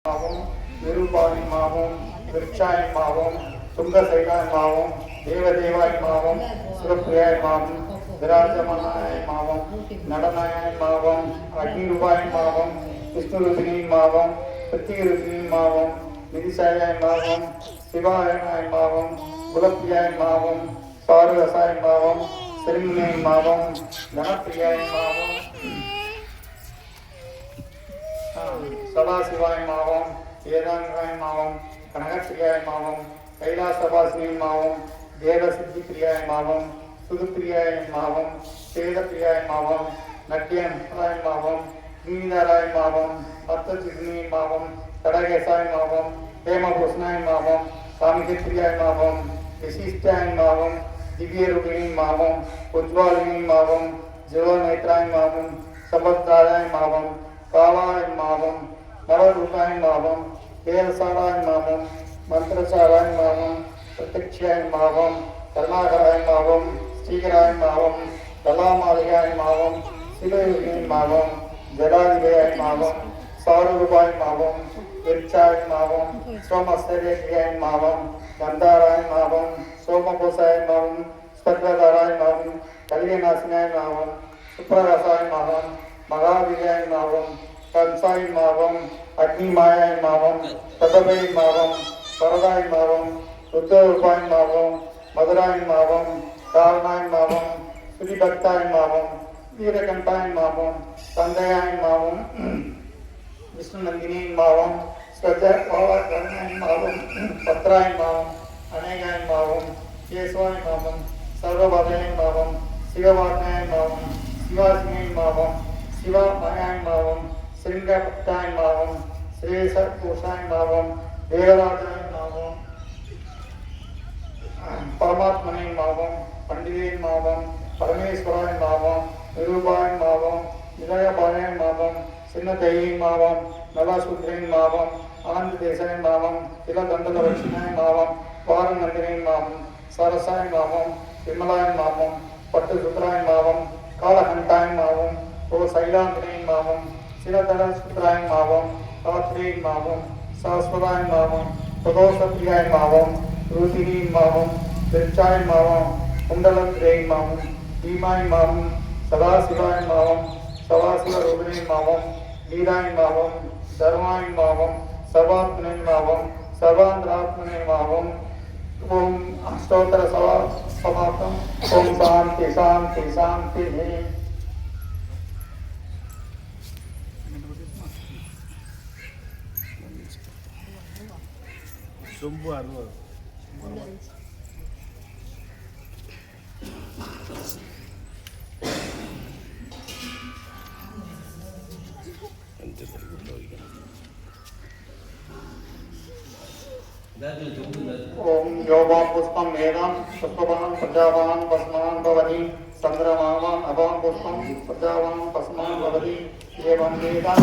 மாவும் விருபாணி மாவும் விருட்சாய் மாவும் துங்கசைலாய் மாவும் தேவதேவாய் மாவும் சுரப்பிரியாய் மாவும் விராஜமனாய் மாவும் நடனாய் மாவும் அக்னிருபாய் மாவும் விஷ்ணுருதினி மாவும் பிருத்திகிருதினி மாவும் விதிசாயாய் மாவும் சிவாயனாய் மாவும் குலப்பிரியாய் மாவும் சாருரசாய் மாவும் சிறுமியை மாவும் கணப்பிரியாய் மாவும் சதாசிவாய் மாவும் வேதாங்காய் மாவும் கனகப்பிரியாய் மாவும் கைலாசவாசினி மாவும் தேவசித்தி மாவும் சுதுப்பிரியாய் மாவும் சேதப்பிரியாய் மாவும் நட்டியன்ராய் மாவும் நீதாராய் மாவும் அர்த்தசிக்னி மாவும் கடகேசாய் மாவும் ஹேமபூஷணாய் மாவும் சாமிகிப்பிரியாய் மாவும் விசிஷ்டாய் மாவும் திவ்யரூபிணி மாவும் உஜ்வாலினி மாவும் ஜீவநேத்ராய் மாவும் சபத்தாராய் மாவும் காலாய் மாவும் நவரூபாய் மாவும் வேதசாராய் மாவும் மந்திரசாராய் மாவும் பிரத்யக்ஷாய் மாவும் கருணாகராய் மாவும் ஸ்ரீகராய் மாவும் கலாமாலிகாய் மாவும் சிவயுகினி மாவும் ஜடாதிபயாய் மாவும் சாரூபாய் மாவும் விருட்சாய் மாவும் சோமஸ்தரேயாய் மாவும் கந்தாராய் மாவும் சோமபூசாய் மாவும் ஸ்பர்தராய் மாவும் கல்யநாசினாய் மாவும் சுப்ரரசாய் மாவும் மகாவிஜயாய் மாவும் கன்சாய் மாவும் அக்னிமாயாய் மாவும் சதபை மாவும் பரதாய் மாவும் ருத்ரரூபாய் மாவும் மதுராய் மாவும் காரணாய் மாவும் சுதிபக்தாய் மாவும் வீரகண்டாய் மாவும் தந்தையாய் மாவும் விஷ்ணு நந்தினி மாவும் ஸ்வஜாய் மாவும் பத்ராய் மாவும் அநேகாய் மாவும் கேசவாய் மாவும் சர்வபாதையாய் மாவும் சிவபாதையாய் மாவும் சிவாசினி மாவும் சிவாமயாய் மாவும் சிருங்கபக்தாய் மாவும் ஸ்ரீசர்பூஷாய் மாவும் தேவராஜாய் மாவும் பரமாத்மனை மாவும் பண்டிகை மாவும் பரமேஸ்வராய் மாவும் நிரூபாய் மாவும் நிலயபாயாய் மாவும் சின்னதையை மாவும் நலசூத்ரின் மாவும் ஆனந்த தேசாய் மாவும் திலதண்டலட்சுமியாய் மாவும் வாரநந்தினை மாவும் சரசாய் மாவும் விமலாய் மாவும் பட்டு சுத்ராய் மாவும் காலகண்டாய் மாவும் ஓ சைலாந்திரை மாவும் சிலதர சுத்ராய் மாவும் காத்ரி மாவும் சாஸ்வதாய் மாவும் பிரதோஷப்பிரியாய் மாவும் ருதினி மாவும் திருச்சாய் மாவும் குண்டலந்திரை மாவும் பீமாய் மாவும் சதாசிவாய் மாவும் சதாசிவ ரூபிணி மாவும் வீராய் மாவும் தர்மாய் மாவும் சர்வாத்மனை மாவும் சர்வாந்திராத்மனை மாவும் ஓம் அஷ்டோத்தர சமாப்தம் ஓம் சாந்தி சாந்தி சாந்தி. ரொம்ப அருவம் ओम योगां पुष्पं वेदां पुष्पवान् प्रजावान् पस्मान् भवति चन्द्रमावान् अवां पुष्पं प्रजावान् पस्मान् भवति एवं वेदां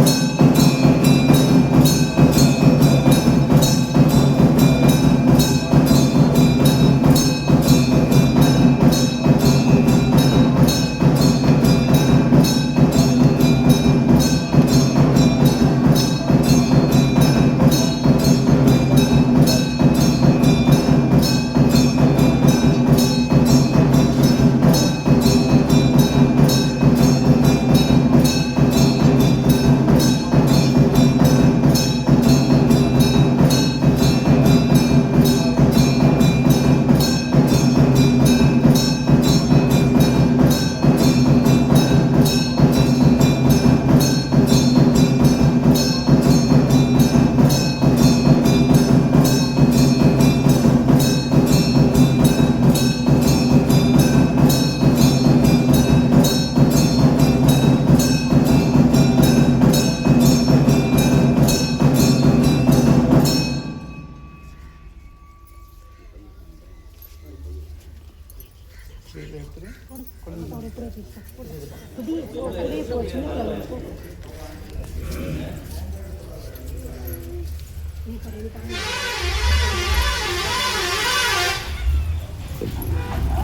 Ini